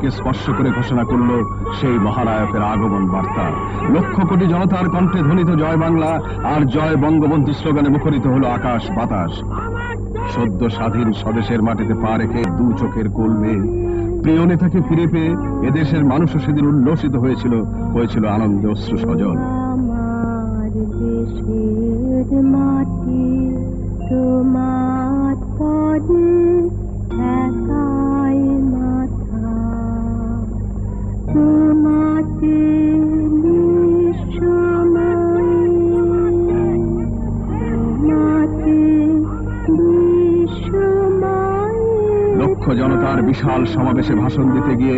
মাটিকে স্পর্শ করে ঘোষণা করল সেই মহানায়কের আগমন বার্তা। লক্ষ কোটি জনতার কণ্ঠে ধ্বনিত জয় বাংলা আর জয় বঙ্গবন্ধু স্লোগানে মুখরিত হলো আকাশ বাতাস। সদ্য স্বাধীন স্বদেশের মাটিতে পা রেখে দু চোখের কোল মেয়ে প্রিয় নেতাকে ফিরে পেয়ে এদেশের মানুষও সেদিন উল্লসিত হয়েছিল আনন্দে অশ্রু সজল। আমার দেশের মাটি তোমার পদে একাই মাথা, তোমাতে লক্ষ জনতার বিশাল সমাবেশে ভাষণ দিতে গিয়ে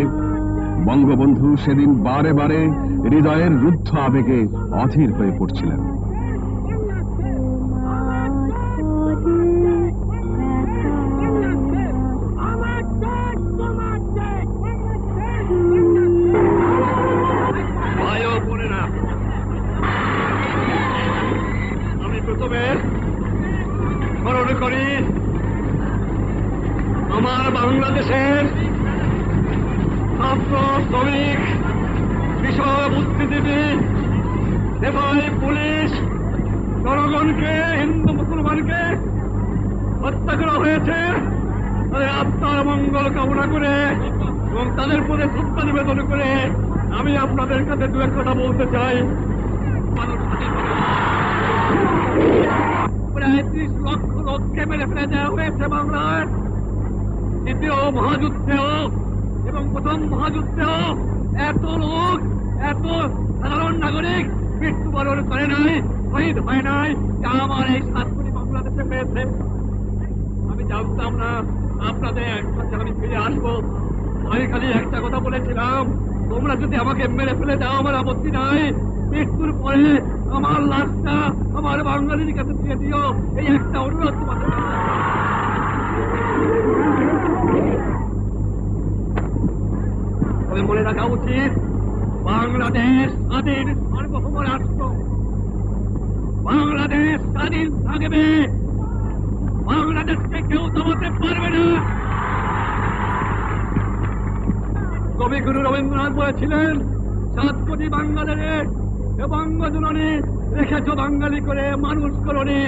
বঙ্গবন্ধু সেদিন বারে বারে হৃদয়ের রুদ্ধ আবেগে অধীর হয়ে পড়ছিলেন। আমি প্রথমে স্মরণ করি আমার বাংলাদেশের ছাত্র, শ্রমিক, কৃষক, বুদ্ধিজীবী, সেবাই, পুলিশ, জনগণকে, হিন্দু মুসলমানকে হত্যা করা হয়েছে। তাদের আত্মার মঙ্গল কামনা করে এবং তাদের প্রতি শ্রদ্ধা নিবেদন করে আমি আপনাদের কাছে দু এক কথা বলতে চাই। প্রায় 30 লক্ষ লোককে মেরে ফেলে দেওয়া হয়েছে বাংলার। দ্বিতীয় মহাযুদ্ধেও এবং প্রথম মহাযুদ্ধেও এত লোক, এত সাধারণ নাগরিক মৃত্যুবরণ করে নাই, শহীদ হয় নাই, যা আমার এই 7 কোটি বাংলাদেশে পেয়েছে। আমি জানতাম না আপনাদের কাছে আমি ফিরে আসবো। আমি খালি একটা কথা বলেছিলাম, তোমরা যদি আমাকে মেরে ফেলে দাও আমার আপত্তি নাই, মৃত্যুর পরে আমার লাশটা আমার বাঙালির কাছে দিয়ে দিও, এই একটা অনুরোধ তোমাদের। তবে মনে রাখা উচিত, বাংলাদেশ স্বাধীন সার্বভৌম রাষ্ট্র। বাংলাদেশ স্বাধীন থাকবে, বাংলাদেশকে কেউ দমাতে পারবে না। কবিগুরু রবীন্দ্রনাথ বলেছিলেন, 7 কোটি বাঙালিরে বঙ্গজননী রেখেছ বাঙালি করে মানুষ করনি।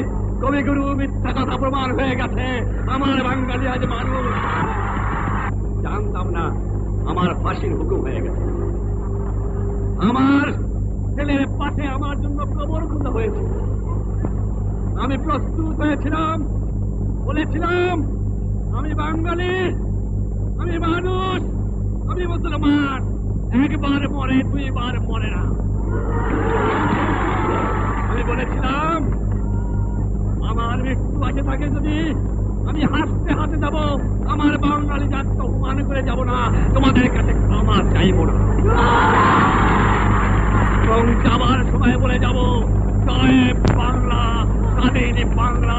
কবিগুরু মিথ্যা কথা প্রমাণ হয়ে গেছে, আমার বাঙালি আজ মানুষ। জানতাম না আমার ফাঁসির হুকুম হয়ে গেছে। আমার ছেলের পাশে আমার জন্য কবর খোঁজা হয়েছে। আমি প্রস্তুত হয়েছিলাম, বলেছিলাম আমি বাঙালি, আমি মানুষ, আমি মুসলমান। একবার মরে, 2 বার মরে না। আমি বলেছিলাম আমার মৃত্যু আসে থাকে যদি আমি হাসতে হাসতে যাব, আমার বাঙালি জাতকে অপমান করে যাব না, তোমাদের কাছে ক্ষমা চাইব না। এবং যাবার সময় বলে যাব, জয় বাংলা, স্বাধীন বাংলা,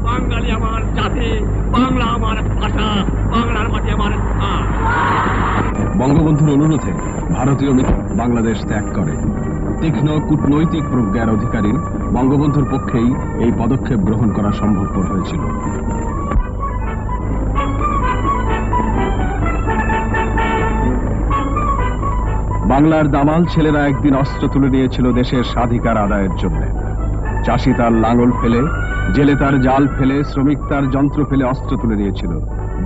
বাঙালি আমার জাতি, বাংলা আমার ভাষা, বাংলার মাটি আমার স্থান। বঙ্গবন্ধুর অনুরোধে ভারতীয় বাংলাদেশ ত্যাগ করে। তীক্ষ্ণ কূটনৈতিক প্রজ্ঞার অধিকারী বঙ্গবন্ধুর পক্ষেই এই পদক্ষেপ গ্রহণ করা সম্ভবপর হয়েছিল। বাংলার দামাল ছেলেরা একদিন অস্ত্র তুলে নিয়েছিল দেশের স্বাধিকার আদায়ের জন্য। চাষি তার লাঙল ফেলে, জেলে তার জাল ফেলে, শ্রমিক তার যন্ত্র ফেলে অস্ত্র তুলে নিয়েছিল।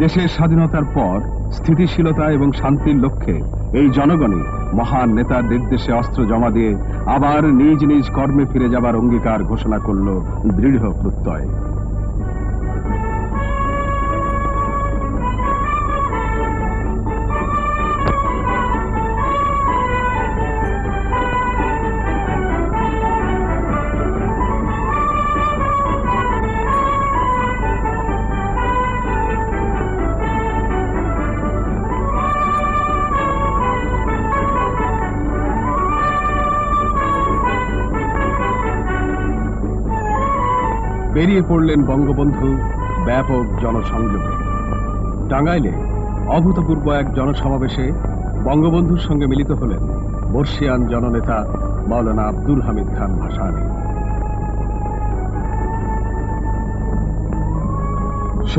দেশের স্বাধীনতার পর স্থিতিশীলতা এবং শান্তির লক্ষ্যে এই জনগণই মহান নেতার নির্দেশে অস্ত্র জমা দিয়ে আবার নিজ নিজ কর্মে ফিরে যাবার অঙ্গীকার ঘোষণা করল দৃঢ় প্রত্যয়। বেরিয়ে পড়লেন বঙ্গবন্ধু ব্যাপক জনসংযোগে। টাঙ্গাইলে অভূতপূর্ব এক জনসমাবেশে বঙ্গবন্ধুর সঙ্গে মিলিত হলেন বর্ষিয়ান জননেতা মাওলানা আব্দুল হামিদ খান ভাসানী।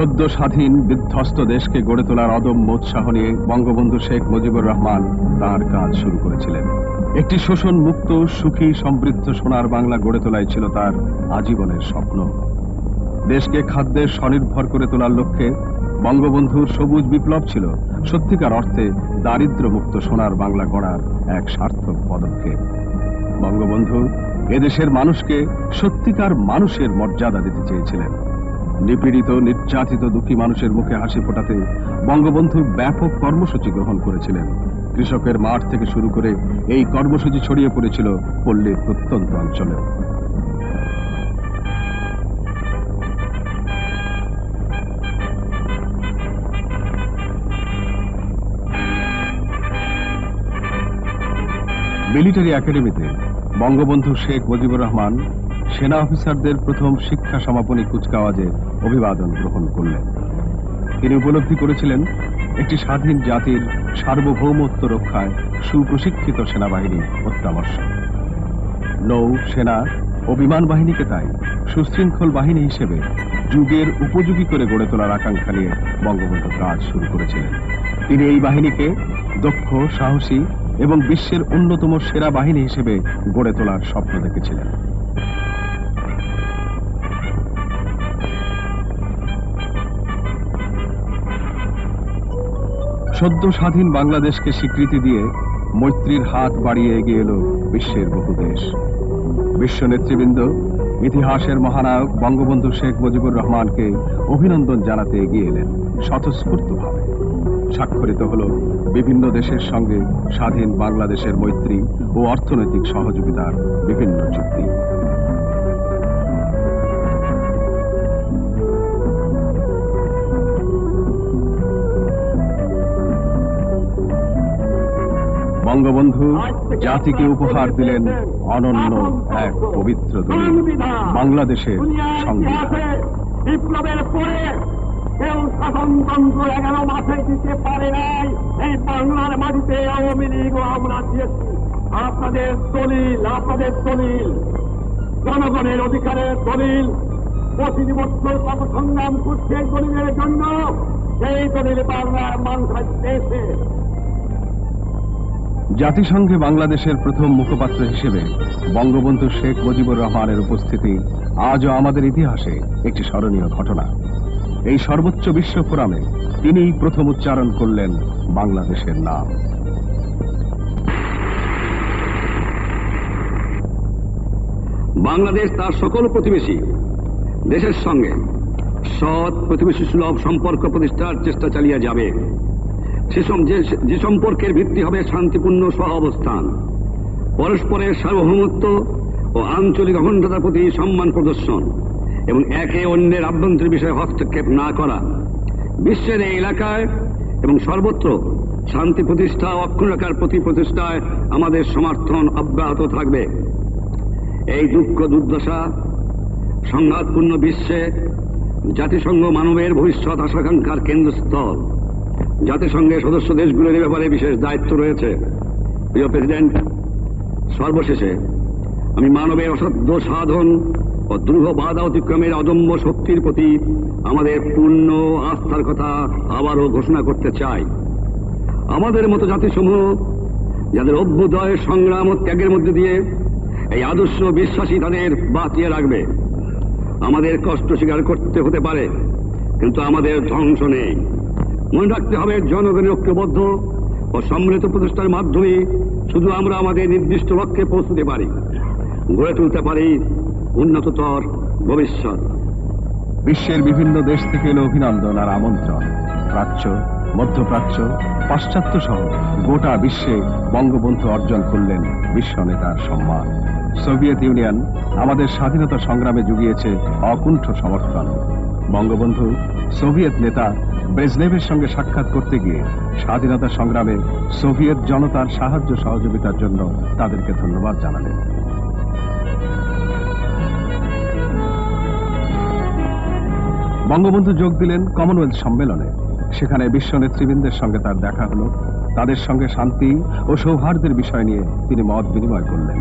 সদ্য স্বাধীন বিধ্বস্ত দেশকে গড়ে তোলার অদম্য উৎসাহ নিয়ে বঙ্গবন্ধু শেখ মুজিবুর রহমান তার কাজ শুরু করেছিলেন। একটি শোষণ মুক্ত, সুখী, সমৃদ্ধ সোনার বাংলা গড়ে তোলাই ছিল তার আজীবনের স্বপ্ন। দেশকে খাদ্যের স্বনির্ভর করে তোলার লক্ষ্যে বঙ্গবন্ধুর সবুজ বিপ্লব ছিল সত্যিকার অর্থে দারিদ্র্য মুক্ত সোনার বাংলা গড়ার এক সার্থক পদক্ষেপ। বঙ্গবন্ধু এদেশের মানুষকে সত্যিকার মানুষের মর্যাদা দিতে চেয়েছিলেন। নিপীড়িত, নির্যাতিত, দুঃখী মানুষের মুখে হাসি ফোটাতে বঙ্গবন্ধু ব্যাপক কর্মসূচি গ্রহণ করেছিলেন। কৃষকের মাঠ থেকে শুরু করে এই কর্মসূচি ছড়িয়ে পড়েছিল পল্লীর প্রত্যন্ত অঞ্চলে। মিলিটারি একাডেমিতে বঙ্গবন্ধু শেখ মুজিবুর রহমান সেনা অফিসারদের প্রথম শিক্ষা সমাপনী কুচকাওয়াজে অভিবাদন গ্রহণ করলেন। তিনি উপলব্ধি করেছিলেন একটি স্বাধীন জাতির সার্বভৌমত্ব রক্ষায় সুপ্রশিক্ষিত সেনাবাহিনী অত্যাবশ্যক। নৌ, সেনা ও বিমান বাহিনীকে তাই সুশৃঙ্খল বাহিনী হিসেবে যুগের উপযোগী করে গড়ে তোলার আকাঙ্ক্ষা নিয়ে বঙ্গবন্ধু কাজ শুরু করেছিলেন। তিনি এই বাহিনীকে দক্ষ, সাহসী এবং বিশ্বের অন্যতম সেরা বাহিনী হিসেবে গড়ে তোলার স্বপ্ন দেখেছিলেন। সদ্য স্বাধীন বাংলাদেশকে স্বীকৃতি দিয়ে মৈত্রীর হাত বাড়িয়ে এগিয়ে এলো বিশ্বের বহু দেশ। বিশ্ব নেতৃবৃন্দ ইতিহাসের মহানায়ক বঙ্গবন্ধু শেখ মুজিবুর রহমানকে অভিনন্দন জানাতে এগিয়ে এলেন স্বতঃস্ফূর্তভাবে। স্বাক্ষরিত হল বিভিন্ন দেশের সঙ্গে স্বাধীন বাংলাদেশের মৈত্রী ও অর্থনৈতিক সহযোগিতার বিভিন্ন চুক্তি। বঙ্গবন্ধু জাতিকে উপহার দিলেন অনন্য এক পবিত্র দলিল, বাংলাদেশের সংবিধান। বিপ্লবের পরে কেউ শাসনতন্ত্র 11 মাসে দিতে পারে নাই। এই বাংলার মাটিতে আওয়ামী লীগও আমরা দিয়েছি। আপনাদের দলিল জনগণের অধিকারের দলিল। 25 বছর কত সংগ্রাম করছে এই দলিলের জন্য। সেই দলিল বাংলার মানুষ পেয়েছে। জাতিসংঘে বাংলাদেশের প্রথম মুখপাত্র হিসেবে বঙ্গবন্ধু শেখ মুজিবুর রহমানের উপস্থিতি আজও আমাদের ইতিহাসে একটি স্মরণীয় ঘটনা। এই সর্বোচ্চ বিশ্ব ফোরামে তিনিই প্রথম উচ্চারণ করলেন বাংলাদেশের নাম। বাংলাদেশ তার সকল প্রতিবেশী দেশের সঙ্গে সৎ, প্রতিবেশী সুলভ সম্পর্ক প্রতিষ্ঠার চেষ্টা চালিয়ে যাবে। যে সম্পর্কের ভিত্তি হবে শান্তিপূর্ণ সহাবস্থান, পরস্পরের সার্বভৌমত্ব ও আঞ্চলিক অখণ্ডতার প্রতি সম্মান প্রদর্শন এবং একে অন্যের আভ্যন্তরীণ বিষয়ে হস্তক্ষেপ না করা। বিশ্বের এই এলাকায় এবং সর্বত্র শান্তি প্রতিষ্ঠা ও অক্ষুণ্ণ রাখার প্রতি প্রচেষ্টায় আমাদের সমর্থন অব্যাহত থাকবে। এই দুঃখ দুর্দশা সংঘাতপূর্ণ বিশ্বে জাতিসংঘ মানবের ভবিষ্যৎ আশাকাঙ্ক্ষার কেন্দ্রস্থল। জাতিসংঘের সদস্য দেশগুলোর ব্যাপারে বিশেষ দায়িত্ব রয়েছে। প্রিয় প্রেসিডেন্ট, সর্বশেষে আমি মানবের অসাধ্য সাধন ও দ্রুহ বাধা অতিক্রমের অদম্য শক্তির প্রতি আমাদের পূর্ণ আস্থার কথা আবারও ঘোষণা করতে চাই। আমাদের মতো জাতিসমূহ যাদের অভ্যুদয়, সংগ্রাম ও ত্যাগের মধ্যে দিয়ে এই আদর্শ বিশ্বাসী তাদের বাঁচিয়ে রাখবে। আমাদের কষ্ট স্বীকার করতে হতে পারে, কিন্তু আমাদের ধ্বংস নেই। মনে রাখতে হবে, জনগণের ঐক্যবদ্ধ ও সম্মিলিত প্রচেষ্টার মাধ্যমে শুধু আমরা আমাদের নির্দিষ্ট লক্ষ্যে পৌঁছতে পারি, গড়ে তুলতে পারি উন্নততর ভবিষ্যৎ। বিশ্বের বিভিন্ন দেশ থেকে এলো অভিনন্দন আর আমন্ত্রণ। প্রাচ্য, মধ্যপ্রাচ্য, পাশ্চাত্য সহ গোটা বিশ্বে বঙ্গবন্ধু অর্জন করলেন বিশ্ব নেতার সম্মান। সোভিয়েত ইউনিয়ন আমাদের স্বাধীনতা সংগ্রামে জুগিয়েছে অকুণ্ঠ সমর্থন। বঙ্গবন্ধু সোভিয়েত নেতা ব্রেজনেভের সঙ্গে সাক্ষাৎ করতে গিয়ে স্বাধীনতা সংগ্রামে সোভিয়েত জনতার সাহায্য সহযোগিতার জন্য তাদেরকে ধন্যবাদ জানালেন। বঙ্গবন্ধু যোগ দিলেন কমনওয়েলথ সম্মেলনে। সেখানে বিশ্ব নেতৃবৃন্দের সঙ্গে তার দেখা হলো। তাদের সঙ্গে শান্তি ও সৌহার্দ্যের বিষয় নিয়ে তিনি মত বিনিময় করলেন।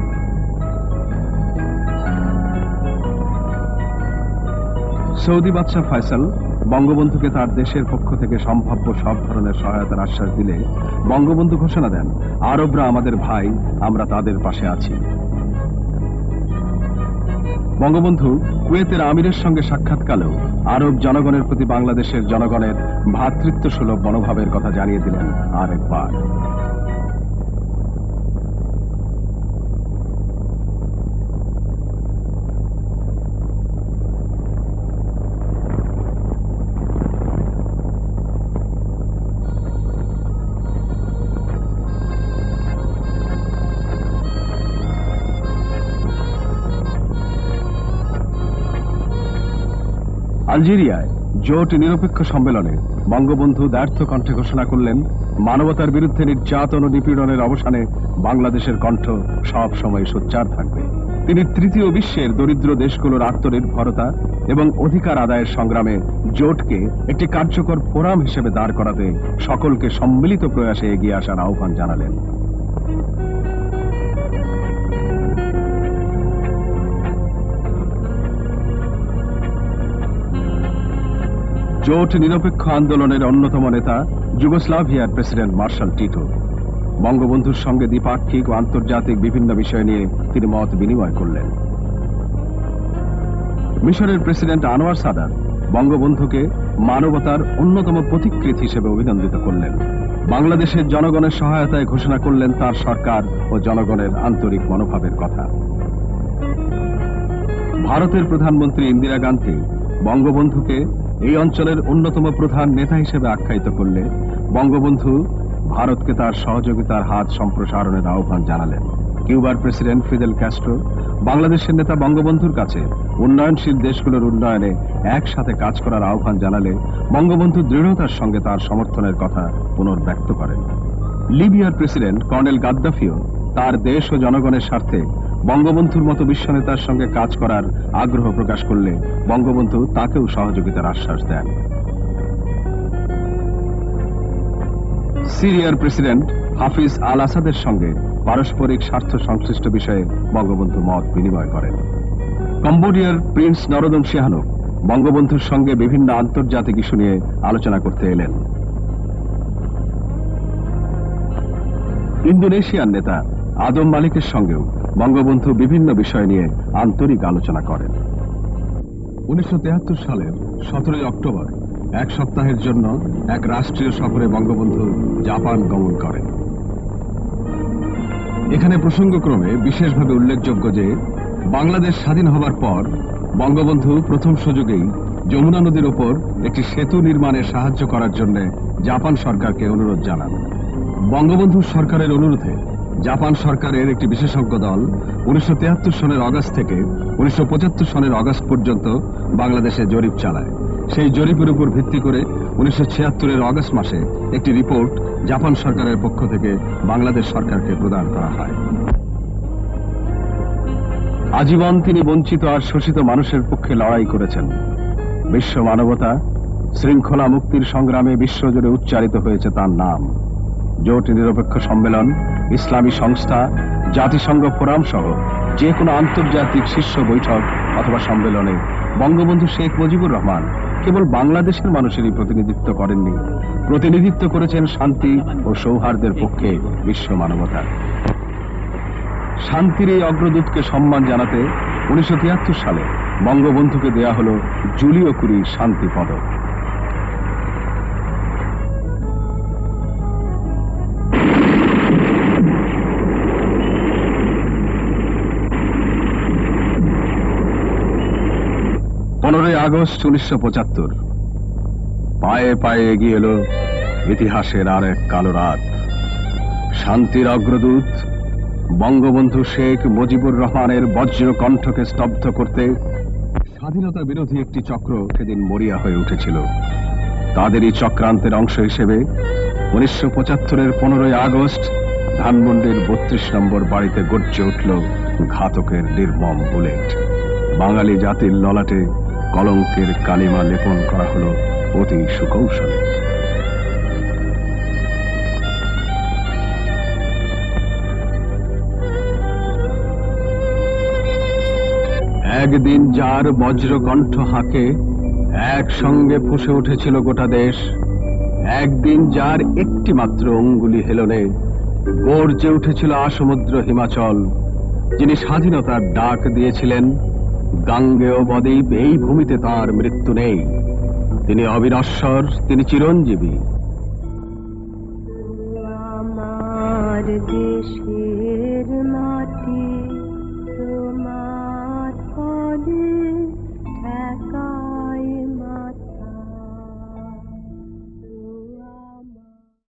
সৌদি বাদশাহ ফয়সাল বঙ্গবন্ধুকে তার দেশের পক্ষ থেকে সম্ভাব্য সব ধরনের সহায়তার আশ্বাস দিলে বঙ্গবন্ধু ঘোষণা দেন, আরবরা আমাদের ভাই, আমরা তাদের পাশে আছি। বঙ্গবন্ধু কুয়েতের আমিরের সঙ্গে সাক্ষাৎকালেও আরব জনগণের প্রতি বাংলাদেশের জনগণের ভ্রাতৃত্ব সুলভ মনোভাবের কথা জানিয়ে দিলেন আরেকবার। আলজেরিয়ায় জোট নিরপেক্ষ সম্মেলনে বঙ্গবন্ধু দ্ব্যর্থ কণ্ঠে ঘোষণা করলেন, মানবতার বিরুদ্ধে নির্যাতন ও নিপীড়নের অবসানে বাংলাদেশের কণ্ঠ সব সময় সোচ্চার থাকবে। তিনি তৃতীয় বিশ্বের দরিদ্র দেশগুলোর আত্মনির্ভরতা এবং অধিকার আদায়ের সংগ্রামে জোটকে একটি কার্যকর ফোরাম হিসেবে দাঁড় করাতে সকলকে সম্মিলিত প্রয়াসে এগিয়ে আসার আহ্বান জানালেন। জোট নিরপেক্ষ আন্দোলনের অন্যতম নেতা যুগোস্লাভিয়ার প্রেসিডেন্ট মার্শাল টিটো। বঙ্গবন্ধুর সঙ্গে দ্বিপাক্ষিক ও আন্তর্জাতিক বিভিন্ন বিষয় নিয়ে তিনি মত বিনিময় করলেন। মিশরের প্রেসিডেন্ট আনোয়ার সাদাত বঙ্গবন্ধুকে মানবতার অন্যতম প্রতিকৃত হিসেবে অভিনন্দিত করলেন। বাংলাদেশের জনগণের সহায়তায় ঘোষণা করলেন তার সরকার ও জনগণের আন্তরিক মনোভাবের কথা। ভারতের প্রধানমন্ত্রী ইন্দিরা গান্ধী বঙ্গবন্ধুকে এই অঞ্চলের অন্যতম প্রধান নেতা হিসেবে আখ্যায়িত করলে বঙ্গবন্ধু ভারতকে তার সহযোগিতার হাত সম্প্রসারণের আহ্বান জানালেন। কিউবার প্রেসিডেন্ট ফিদেল ক্যাস্ট্রো বাংলাদেশের নেতা বঙ্গবন্ধুর কাছে উন্নয়নশীল দেশগুলোর উন্নয়নে একসাথে কাজ করার আহ্বান জানালে বঙ্গবন্ধু দৃঢ়তার সঙ্গে তার সমর্থনের কথা পুনর্ব্যক্ত করেন। লিবিয়ার প্রেসিডেন্ট কর্নেল গাদ্দাফিও তার দেশ ও জনগণের স্বার্থে বঙ্গবন্ধুর মতো বিশ্বনেতার সঙ্গে কাজ করার আগ্রহ প্রকাশ করলে বঙ্গবন্ধু তাকেও সহযোগিতার আশ্বাস দেন। সিরিয়ার প্রেসিডেন্ট হাফিজ আল আসাদের সঙ্গে পারস্পরিক স্বার্থ সংশ্লিষ্ট বিষয়ে বঙ্গবন্ধু মত বিনিময় করেন। কম্বোডিয়ার প্রিন্স নরোদম সিহানুক বঙ্গবন্ধুর সঙ্গে বিভিন্ন আন্তর্জাতিক ইস্যু নিয়ে আলোচনা করতে এলেন। ইন্দোনেশিয়ার নেতা আদম মালিকের সঙ্গেও বঙ্গবন্ধু বিভিন্ন বিষয় নিয়ে আন্তরিক আলোচনা করেন। 1973 সালের 17 অক্টোবর এক সপ্তাহের জন্য এক রাষ্ট্রীয় সফরে বঙ্গবন্ধু জাপান গমন করেন। এখানে প্রসঙ্গক্রমে বিশেষভাবে উল্লেখযোগ্য যে বাংলাদেশ স্বাধীন হবার পর বঙ্গবন্ধু প্রথম সুযোগেই যমুনা নদীর উপর একটি সেতু নির্মাণে সাহায্য করার জন্য জাপান সরকারকে অনুরোধ জানান। বঙ্গবন্ধু সরকারের অনুরোধে জাপান সরকারের একটি বিশেষজ্ঞ দল 1973 সনের আগস্ট থেকে 1975 সনের আগস্ট পর্যন্ত বাংলাদেশে জরিপ চালায়। সেই জরিপের উপর ভিত্তি করে 1976 আগস্ট মাসে একটি রিপোর্ট জাপান সরকারের পক্ষ থেকে বাংলাদেশ সরকারকে প্রদান করা হয়। আজীবন তিনি বঞ্চিত আর শোষিত মানুষের পক্ষে লড়াই করেছেন। বিশ্ব মানবতা শৃঙ্খলা মুক্তির সংগ্রামে বিশ্বজুড়ে উচ্চারিত হয়েছে তার নাম। জোট নিরপেক্ষ সম্মেলন, ইসলামী সংস্থা, জাতিসংঘ ফোরাম সহ যে কোনো আন্তর্জাতিক শীর্ষ বৈঠক অথবা সম্মেলনে বঙ্গবন্ধু শেখ মুজিবুর রহমান কেবল বাংলাদেশের মানুষেরই প্রতিনিধিত্ব করেননি, প্রতিনিধিত্ব করেছেন শান্তি ও সৌহার্দ্যের পক্ষে বিশ্ব মানবতার। শান্তির এই অগ্রদূতকে সম্মান জানাতে 1973 সালে বঙ্গবন্ধুকে দেয়া হল জুলিও কুরি শান্তি পদক। আগস্ট 1975 পায়ে পায়ে এগিয়ে এলো ইতিহাসের আর এক কালো রাত। শান্তির অগ্রদূত বঙ্গবন্ধু শেখ মুজিবুর রহমানের বজ্র কণ্ঠকে স্তব্ধ করতে স্বাধীনতা বিরোধী একটি চক্র সেদিন মরিয়া হয়ে উঠেছিল। তাদেরই চক্রান্তের অংশ হিসেবে 1975 15 আগস্ট ধানমন্ডির 32 নম্বর বাড়িতে গর্জে উঠল ঘাতকের নির্মম বুলেট। বাঙালি জাতির ললাটে কলঙ্কের কালিমা লেপন করা হলো অতি সুকৌশলে। একদিন যার বজ্রকণ্ঠ হাঁকে একসঙ্গে ফুঁসে উঠেছিল গোটা দেশ। একদিন যার একটি মাত্র অঙ্গুলি হেলনে গর্জে উঠেছিল আসমুদ্র হিমাচল, যিনি স্বাধীনতার ডাক দিয়েছিলেন, গাঙ্গেয় বদ্বীপ এই ভূমিতে তার মৃত্যু নেই। তিনি অবিনশ্বর, তিনি চিরঞ্জীবী। আমার দেশে